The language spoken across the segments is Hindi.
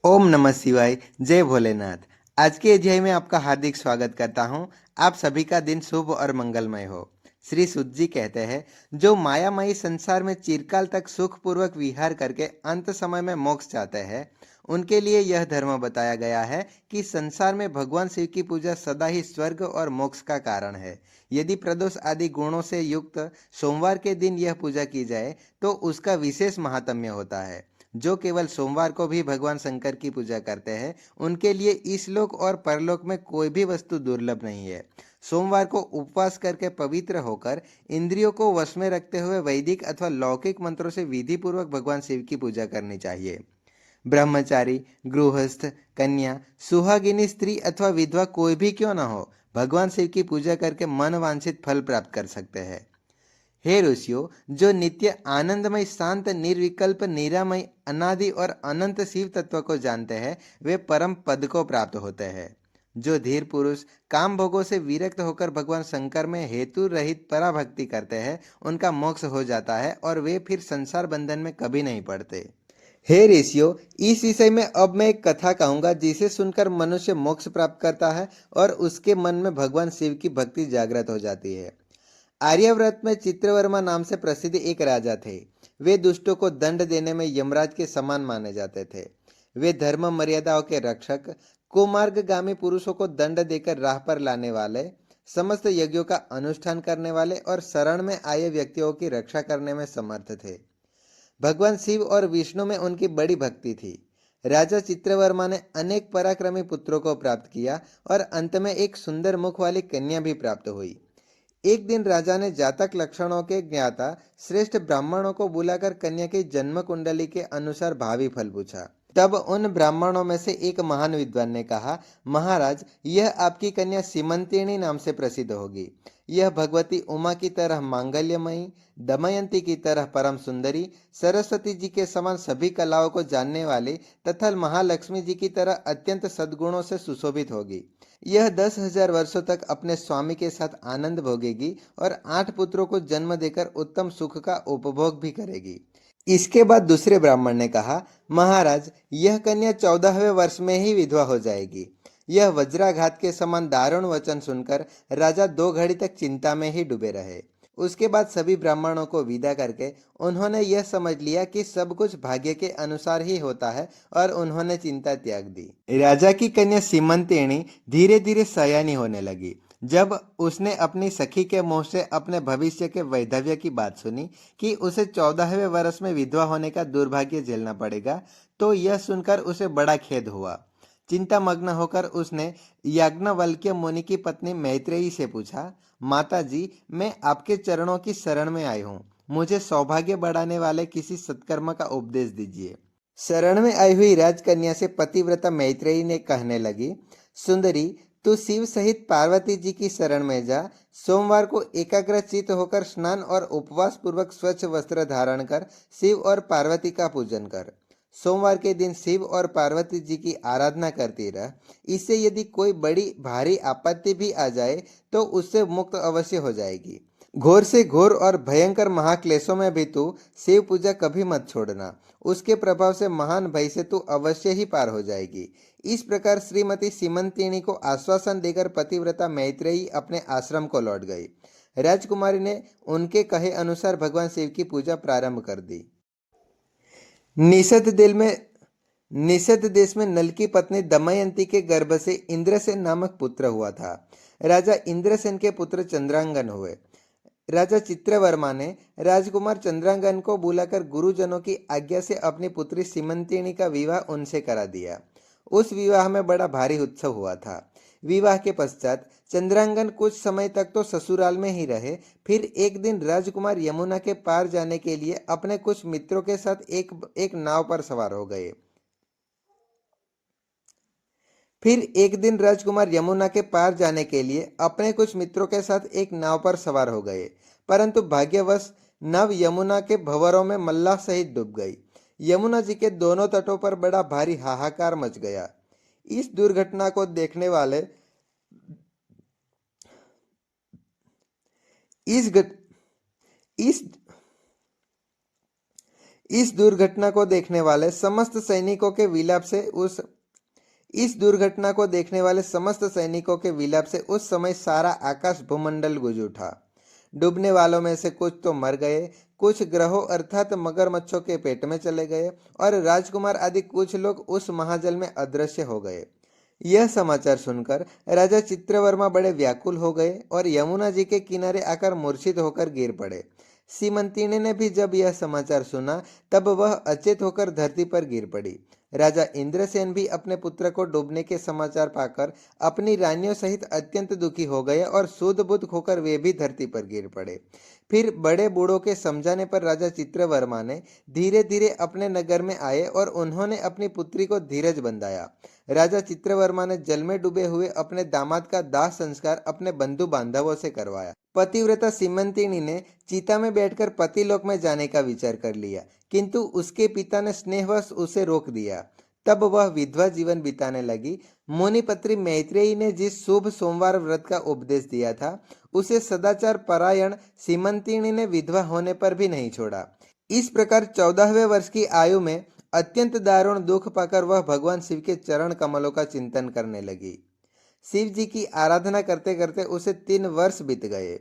ओम नमः शिवाय। जय भोलेनाथ। आज के अध्याय में आपका हार्दिक स्वागत करता हूँ। आप सभी का दिन शुभ और मंगलमय हो। श्री सुत जी कहते हैं, जो मायामयी संसार में चिरकाल तक सुखपूर्वक विहार करके अंत समय में मोक्ष चाहते हैं, उनके लिए यह धर्म बताया गया है कि संसार में भगवान शिव की पूजा सदा ही स्वर्ग और मोक्ष का कारण है। यदि प्रदोष आदि गुणों से युक्त सोमवार के दिन यह पूजा की जाए तो उसका विशेष महात्म्य होता है। जो केवल सोमवार को भी भगवान शंकर की पूजा करते हैं, उनके लिए इस लोक और परलोक में कोई भी वस्तु दुर्लभ नहीं है। सोमवार को उपवास करके पवित्र होकर इंद्रियों को वश में रखते हुए वैदिक अथवा लौकिक मंत्रों से विधि पूर्वक भगवान शिव की पूजा करनी चाहिए। ब्रह्मचारी, गृहस्थ, कन्या, सुहागिनी स्त्री अथवा विधवा कोई भी क्यों न हो, भगवान शिव की पूजा करके मन वांछित फल प्राप्त कर सकते हैं। हे ऋषियों, जो नित्य आनंदमय शांत निर्विकल्प निरामय अनादि और अनंत शिव तत्व को जानते हैं, वे परम पद को प्राप्त होते हैं। जो धीर पुरुष काम भोगों से विरक्त होकर भगवान शंकर में हेतु रहित पराभक्ति करते हैं, उनका मोक्ष हो जाता है और वे फिर संसार बंधन में कभी नहीं पड़ते। हे ऋषियों, इस विषय में अब मैं एक कथा कहूंगा जिसे सुनकर मनुष्य मोक्ष प्राप्त करता है और उसके मन में भगवान शिव की भक्ति जागृत हो जाती है। आर्यव्रत में चित्रवर्मा नाम से प्रसिद्ध एक राजा थे। वे दुष्टों को दंड देने में यमराज के समान माने जाते थे। वे धर्म मर्यादाओं के रक्षक, कुमार्गगामी पुरुषों को दंड देकर राह पर लाने वाले, समस्त यज्ञों का अनुष्ठान करने वाले और शरण में आए व्यक्तियों की रक्षा करने में समर्थ थे। भगवान शिव और विष्णु में उनकी बड़ी भक्ति थी। राजा चित्रवर्मा ने अनेक पराक्रमी पुत्रों को प्राप्त किया और अंत में एक सुंदर मुख वाली कन्या भी प्राप्त हुई। एक दिन राजा ने जातक लक्षणों के ज्ञाता श्रेष्ठ ब्राह्मणों को बुलाकर कन्या की जन्म कुंडली के अनुसार भावी फल पूछा। तब उन ब्राह्मणों में से एक महान विद्वान ने कहा, महाराज, यह आपकी कन्या सीमंतिनी नाम से प्रसिद्ध होगी। यह भगवती उमा की तरह मांगल्यमयी, दमयंती की तरह परम सुंदरी, सरस्वती जी के समान सभी कलाओं को जानने वाली तथा महालक्ष्मी जी की तरह अत्यंत सद्गुणों से सुशोभित होगी। यह 10,000 वर्षों तक अपने स्वामी के साथ आनंद भोगेगी और 8 पुत्रों को जन्म देकर उत्तम सुख का उपभोग भी करेगी। इसके बाद दूसरे ब्राह्मण ने कहा, महाराज, यह कन्या 14वें वर्ष में ही विधवा हो जाएगी। यह वज्राघात के समान दारुण वचन सुनकर राजा 2 घड़ी तक चिंता में ही डूबे रहे। उसके बाद सभी ब्राह्मणों को विदा करके उन्होंने यह समझ लिया कि सब कुछ भाग्य के अनुसार ही होता है और उन्होंने चिंता त्याग दी। राजा की कन्या सीमंतिनी धीरे धीरे सयानी होने लगी। जब उसने अपनी सखी के मुंह से अपने भविष्य के वैधव्य की बात सुनी कि उसे 14वें वर्ष में विधवा होने का दुर्भाग्य झेलना पड़ेगा, तो यह सुनकर उसे बड़ा खेद हुआ। चिंता मग्न होकर उसने याज्ञवल्क्य मुनि की पत्नी मैत्रेयी से पूछा, माता जी, मैं आपके चरणों की शरण में आई हूँ। मुझे सौभाग्य बढ़ाने वाले किसी सत्कर्म का उपदेश दीजिए। शरण में आई हुई राजकन्या से पतिव्रता मैत्रेयी ने कहने लगी, सुंदरी, तू शिव सहित पार्वती जी की शरण में जा। सोमवार को एकाग्रचित होकर स्नान और उपवास पूर्वक स्वच्छ वस्त्र धारण कर शिव और पार्वती का पूजन कर। सोमवार के दिन शिव और पार्वती जी की आराधना करती रह। इससे यदि कोई बड़ी भारी आपत्ति भी आ जाए तो उससे मुक्त अवश्य हो जाएगी। घोर से घोर और भयंकर महाक्लेशों में भी तू शिव पूजा कभी मत छोड़ना। उसके प्रभाव से महान भय से तू अवश्य ही पार हो जाएगी। इस प्रकार श्रीमती सीमंतिनी को आश्वासन देकर पतिव्रता मैत्रेयी अपने आश्रम को लौट गई। राजकुमारी ने उनके कहे अनुसार भगवान शिव की पूजा प्रारंभ कर दी। निषद दिल में निषद देश में नल की पत्नी दमयंती के गर्भ से इंद्रसेन नामक पुत्र हुआ था। राजा इंद्रसेन के पुत्र चंद्रांगन हुए। राजा चित्रवर्मा ने राजकुमार चंद्रांगन को बुलाकर गुरुजनों की आज्ञा से अपनी पुत्री सीमंतिनी का विवाह उनसे करा दिया। उस विवाह में बड़ा भारी उत्सव हुआ था। विवाह के पश्चात चंद्रांगन कुछ समय तक तो ससुराल में ही रहे। फिर एक दिन राजकुमार यमुना के पार जाने के लिए अपने कुछ मित्रों के साथ एक नाव पर सवार हो गए। फिर एक दिन राजकुमार यमुना के पार जाने के लिए अपने कुछ मित्रों के साथ एक नाव पर सवार हो गए, परंतु भाग्यवश नव यमुना के भंवरों में मल्लाह सहित डूब गई। यमुना जी के दोनों तटों पर बड़ा भारी हाहाकार मच गया। इस दुर्घटना को देखने वाले इस घट, इस इस दुर्घटना को देखने वाले समस्त सैनिकों के विलाप से उस इस दुर्घटना को देखने वाले समस्त सैनिकों के विलाप से उस समय सारा आकाश भूमंडल गूंज उठा। डूबने वालों में से कुछ तो मर गए, कुछ ग्रहों अर्थात मगरमच्छों के पेट में चले गए और राजकुमार आदि कुछ लोग उस महाजल में अदृश्य हो गए। यह समाचार सुनकर राजा चित्रवर्मा बड़े व्याकुल हो गए और यमुना जी के किनारे आकर मूर्छित होकर गिर पड़े। सीमंतिनी ने भी जब यह समाचार सुना तब वह अचेत होकर धरती पर गिर पड़ी। राजा इंद्रसेन भी अपने पुत्र को डूबने के समाचार पाकर अपनी रानियों सहित अत्यंत दुखी हो गए और सूध बुध खोकर वे भी धरती पर गिर पड़े। फिर बड़े बूढ़ों के समझाने पर राजा चित्रवर्मा ने धीरे धीरे अपने नगर में आए और उन्होंने अपनी पुत्री को धीरज बंधाया। राजा चित्रवर्मा ने जल में डूबे हुए अपने दामाद का दाह संस्कार अपने बंधु बांधवों से करवाया। पतिव्रता सीमंतिनी ने चिता में बैठकर पतिलोक में जाने का विचार कर लिया, किंतु उसके पिता ने स्नेहवश उसे रोक दिया। तब वह विधवा जीवन बिताने लगी। मुनिपत्री मैत्रेयी ने जिस शुभ सोमवार व्रत का उपदेश दिया था, उसे सदाचार परायण सीमंतिनी ने विधवा होने पर भी नहीं छोड़ा। इस प्रकार 14वें वर्ष की आयु में अत्यंत दारुण दुख पाकर वह भगवान शिव के चरण कमलों का चिंतन करने लगी। शिव जी की आराधना करते करते उसे 3 वर्ष बीत गए।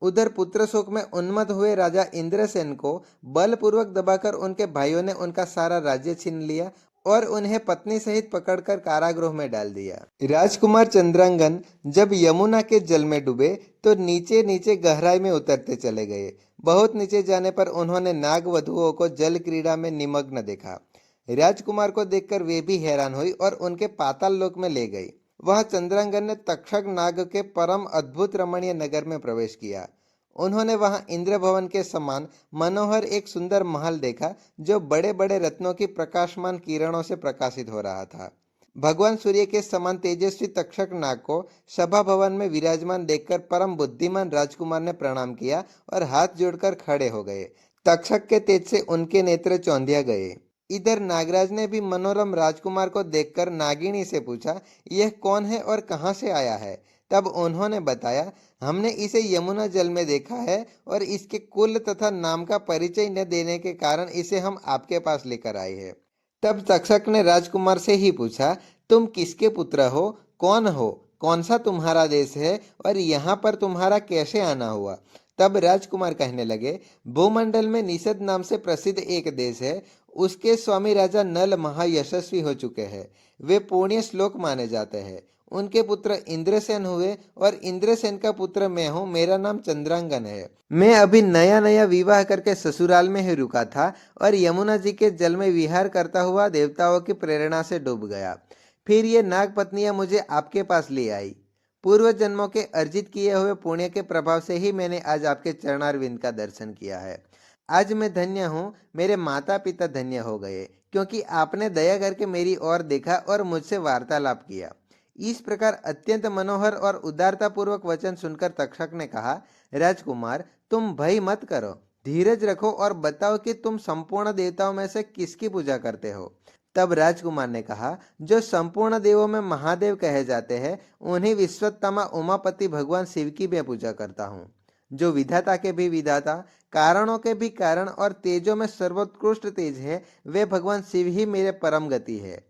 उधर पुत्र शोक में उन्मत्त हुए राजा इंद्रसेन को बलपूर्वक दबाकर उनके भाइयों ने उनका सारा राज्य छीन लिया और उन्हें पत्नी सहित पकड़कर कारागृह में डाल दिया। राजकुमार चंद्रांगन जब यमुना के जल में डूबे तो नीचे नीचे गहराई में उतरते चले गए। बहुत नीचे जाने पर उन्होंने नाग वधुओं को जल क्रीड़ा में निमग्न देखा। राजकुमार को देखकर वे भी हैरान हुई और उनके पाताल लोक में ले गई। वह चंद्रांगन ने तक्षक नाग के परम अद्भुत रमणीय नगर में प्रवेश किया। उन्होंने वहां इंद्र भवन के समान मनोहर एक सुंदर महल देखा, जो बड़े बड़े रत्नों की प्रकाशमान किरणों से प्रकाशित हो रहा था। भगवान सूर्य के समान तेजस्वी तक्षक नाग को सभा भवन में विराजमान देखकर परम बुद्धिमान राजकुमार ने प्रणाम किया और हाथ जोड़कर खड़े हो गए। तक्षक के तेज से उनके नेत्र चौंधिया गए। इधर नागराज ने भी मनोरम राजकुमार को देखकर नागिनी से पूछा, यह कौन है और कहाँ से आया है? तब उन्होंने बताया, हमने इसे यमुना जल में देखा है और इसके कुल तथा नाम का परिचय न देने के कारण इसे हम आपके पास लेकर आए हैं। तब तक्षक ने राजकुमार से ही पूछा, तुम किसके पुत्र हो, कौन हो, कौन सा तुम्हारा देश है और यहाँ पर तुम्हारा कैसे आना हुआ? तब राजकुमार कहने लगे, भूमंडल में निषद नाम से प्रसिद्ध एक देश है। उसके स्वामी राजा नल महायशस्वी हो चुके हैं। वे पुण्य श्लोक माने जाते हैं। उनके पुत्र इंद्रसेन हुए और इंद्रसेन का पुत्र मैं हूँ। मेरा नाम चंद्रांगन है। मैं अभी नया नया विवाह करके ससुराल में ही रुका था और यमुना जी के जल में विहार करता हुआ देवताओं की प्रेरणा से डूब गया। फिर ये नाग पत्नियां मुझे आपके पास ले आई। पूर्व जन्मों के अर्जित किए हुए पुण्य के प्रभाव से ही मैंने आज आपके चरणारविंद का दर्शन किया है। आज मैं धन्य हूँ, मेरे माता पिता धन्य हो गए, क्योंकि आपने दया करके मेरी ओर देखा और मुझसे वार्तालाप किया। इस प्रकार अत्यंत मनोहर और उदारता पूर्वक वचन सुनकर तक्षक ने कहा, राजकुमार, तुम भय मत करो, धीरज रखो और बताओ कि तुम संपूर्ण देवताओं में से किसकी पूजा करते हो? तब राजकुमार ने कहा, जो संपूर्ण देवों में महादेव कहे जाते हैं, उन्हीं विश्वत्तमा उमापति भगवान शिव की मैं पूजा करता हूँ। जो विधाता के भी विधाता, कारणों के भी कारण और तेजों में सर्वोत्कृष्ट तेज है, वे भगवान शिव ही मेरे परम गति है।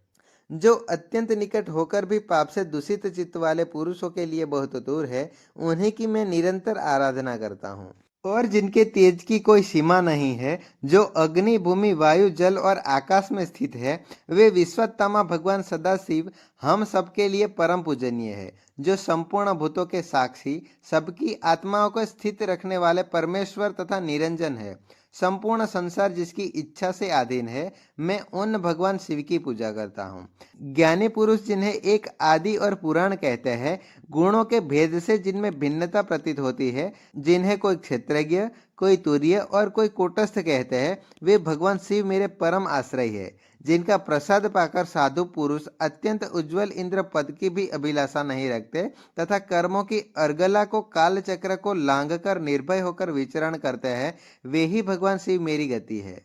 जो अत्यंत निकट होकर भी पाप से दूषित चित्त वाले पुरुषों के लिए बहुत दूर है, उन्हीं की मैं निरंतर आराधना करता हूँ। और जिनके तेज की कोई सीमा नहीं है, जो अग्नि, भूमि, वायु, जल और आकाश में स्थित है, वे विश्वत्तमा भगवान सदाशिव हम सबके लिए परम पूजनीय है। जो संपूर्ण भूतों के साक्षी, सबकी आत्माओं को स्थित रखने वाले परमेश्वर तथा निरंजन है। संपूर्ण संसार जिसकी इच्छा से अधीन है, मैं उन भगवान शिव की पूजा करता हूँ। ज्ञानी पुरुष जिन्हें एक आदि और पुराण कहते हैं, गुणों के भेद से जिनमें भिन्नता प्रतीत होती है, जिन्हें कोई क्षेत्रज्ञ, कोई तुरीय और कोई कूटस्थ कहते हैं, वे भगवान शिव मेरे परम आश्रय है। जिनका प्रसाद पाकर साधु पुरुष अत्यंत उज्जवल इंद्र पद की भी अभिलाषा नहीं रखते तथा कर्मों की अर्गला को, काल चक्र को लांघ कर निर्भय होकर विचरण करते हैं, वे ही भगवान शिव मेरी गति है।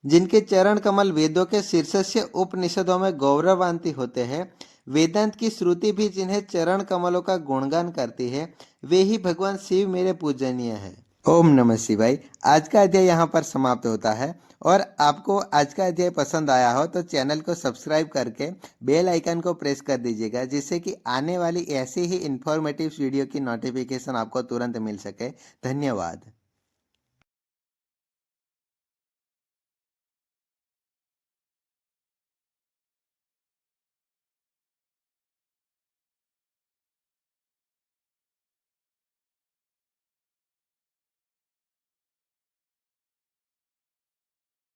जिनके चरण कमल वेदों के शीर्षस्य उपनिषदों में गौरवान्ति होते हैं, वेदांत की श्रुति भी जिन्हें चरण कमलों का गुणगान करती है, वे ही भगवान शिव मेरे पूजनीय है। ओम नमः शिवाय। आज का अध्याय यहाँ पर समाप्त होता है। और आपको आज का अध्याय पसंद आया हो तो चैनल को सब्सक्राइब करके बेल आइकन को प्रेस कर दीजिएगा, जिससे कि आने वाली ऐसी ही इंफॉर्मेटिव वीडियो की नोटिफिकेशन आपको तुरंत मिल सके। धन्यवाद।